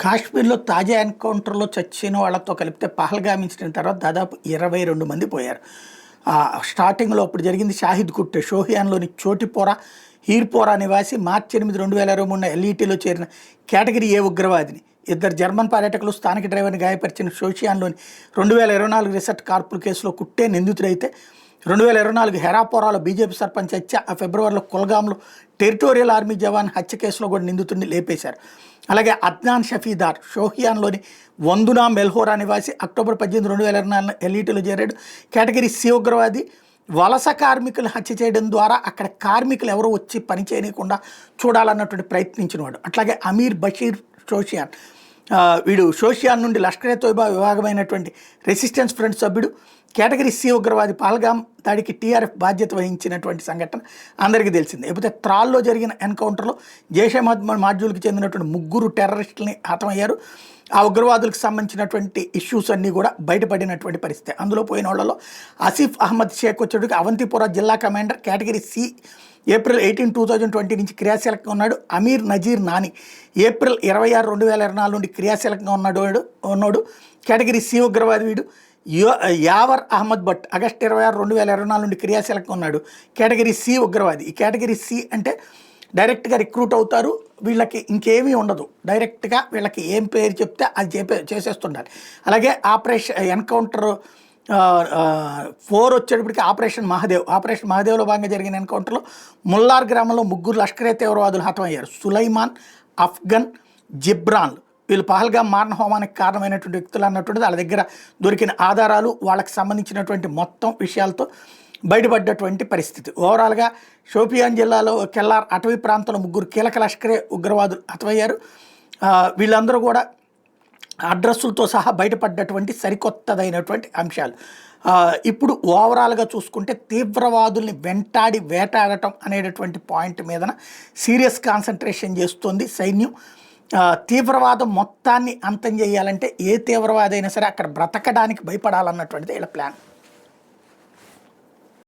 కాశ్మీర్లో తాజా ఎన్కౌంటర్లో చచ్చిన వాళ్ళతో కలిపితే పహల్గామ్ ఇన్సిడెంట్ తర్వాత దాదాపు 22 మంది పోయారు. స్టార్టింగ్లో అప్పుడు జరిగింది షాహిద్ కుట్టే షోహియాన్లోని చోటిపోరా హీర్పోరా నివాసి మార్చి 8, 2023 ఎల్ఈటీలో చేరిన కేటగిరీ ఏ ఉగ్రవాదిని ఇద్దరు జర్మన్ పర్యాటకులు స్థానిక డ్రైవర్ని గాయపరిచిన షోషియాన్లోని 2024 రిసర్ట్ కార్పుల్ కేసులో కుట్టే నిందితుడైతే 2024 హెరాపోరాలో బీజేపీ సర్పంచ్ హత్య, ఫిబ్రవరిలో కుల్గాంలో టెరిటోరియల్ ఆర్మీ జవాన్ హత్య కేసులో కూడా నిందితుడిని లేపేశారు. అలాగే అద్నాన్ షఫీదార్ షోహియాన్లోని వందునా మెల్హోరా నివాసి అక్టోబర్ 18, 2024 ఎల్ఈటీలో చేరాడు. కేటగిరీ సి ఉగ్రవాది. వలస కార్మికులు హత్య చేయడం ద్వారా అక్కడ కార్మికులు ఎవరు వచ్చి పని చేయకుండా చూడాలన్నటువంటి ప్రయత్నించినవాడు. అట్లాగే అమీర్ బషీర్ షోషియాన్, వీడు షోషియాన్ నుండి లష్కర్ ఏ తోయిబా విభాగమైనటువంటి రెసిస్టెన్స్ ఫ్రంట్ సభ్యుడు. కేటగిరీ సి ఉగ్రవాది. పహల్గామ్ దాడికి టీఆర్ఎఫ్ బాధ్యత వహించినటువంటి సంఘటన అందరికీ తెలిసిందే. లేకపోతే త్రాల్లో జరిగిన ఎన్కౌంటర్లో జైషే మహమ్మద్ మాడ్యూల్కి చెందినటువంటి 3 టెర్రరిస్టులని హతమయ్యారు. ఆ ఉగ్రవాదులకు సంబంధించినటువంటి ఇష్యూస్ అన్నీ కూడా బయటపడినటువంటి పరిస్థితి. అందులో పోయిన వాళ్ళలో ఆసిఫ్ అహ్మద్ షేక్ వచ్చేటికి అవంతిపురా జిల్లా కమాండర్, కేటగిరీ సి, ఏప్రిల్ 18, 2020 నుంచి క్రియాశీలకంగా ఉన్నాడు. అమీర్ నజీర్ నాని ఏప్రిల్ 26, 2024 నుండి క్రియాశీలకంగా ఉన్నాడు. కేటగిరీ సి ఉగ్రవాది వీడు. యావర్ అహ్మద్ భట్ ఆగస్టు 26, 2024 నుండి క్రియాశీలకంగా ఉన్నాడు. కేటగిరీ సి ఉగ్రవాది. ఈ కేటగిరీ సి అంటే డైరెక్ట్గా రిక్రూట్ అవుతారు, వీళ్ళకి ఇంకేమీ ఉండదు, డైరెక్ట్గా వీళ్ళకి ఏం పేరు చెప్తే అది చేసేస్తుండాలి. అలాగే ఎన్కౌంటర్ 4 వచ్చేటప్పటికి ఆపరేషన్ మహాదేవ్లో భాగంగా జరిగిన ఎన్కౌంటర్లో ముల్లార్ గ్రామంలో 3 లష్కర్ ఏ తీవ్రవాదులు హతమయ్యారు. సులైమాన్, అఫ్ఘన్, జిబ్రాన్లు వీళ్ళు పహల్గామ్ మారణ హోమానికి కారణమైనటువంటి వ్యక్తులు అన్నటువంటిది వాళ్ళ దగ్గర దొరికిన ఆధారాలు, వాళ్ళకి సంబంధించినటువంటి మొత్తం విషయాలతో బయటపడ్డటువంటి పరిస్థితి. ఓవరాల్గా షోపియాన్ జిల్లాలో కెల్లార్ అటవీ ప్రాంతంలో 3 కీలక లష్కరే ఉగ్రవాదులు హతమయ్యారు. వీళ్ళందరూ కూడా అడ్రస్సులతో సహా బయటపడ్డటువంటి సరికొత్తదైనటువంటి అంశాలు. ఇప్పుడు ఓవరాల్గా చూసుకుంటే తీవ్రవాదుల్ని వెంటాడి వేటాడటం అనేటటువంటి పాయింట్ మీదన సీరియస్ కాన్సన్ట్రేషన్ చేస్తుంది సైన్యం. తీవ్రవాదం మొత్తాన్ని అంతం చేయాలంటే ఏ తీవ్రవాదైనా సరే అక్కడ బ్రతకడానికి భయపడాలన్నటువంటిది వీళ్ళ ప్లాన్.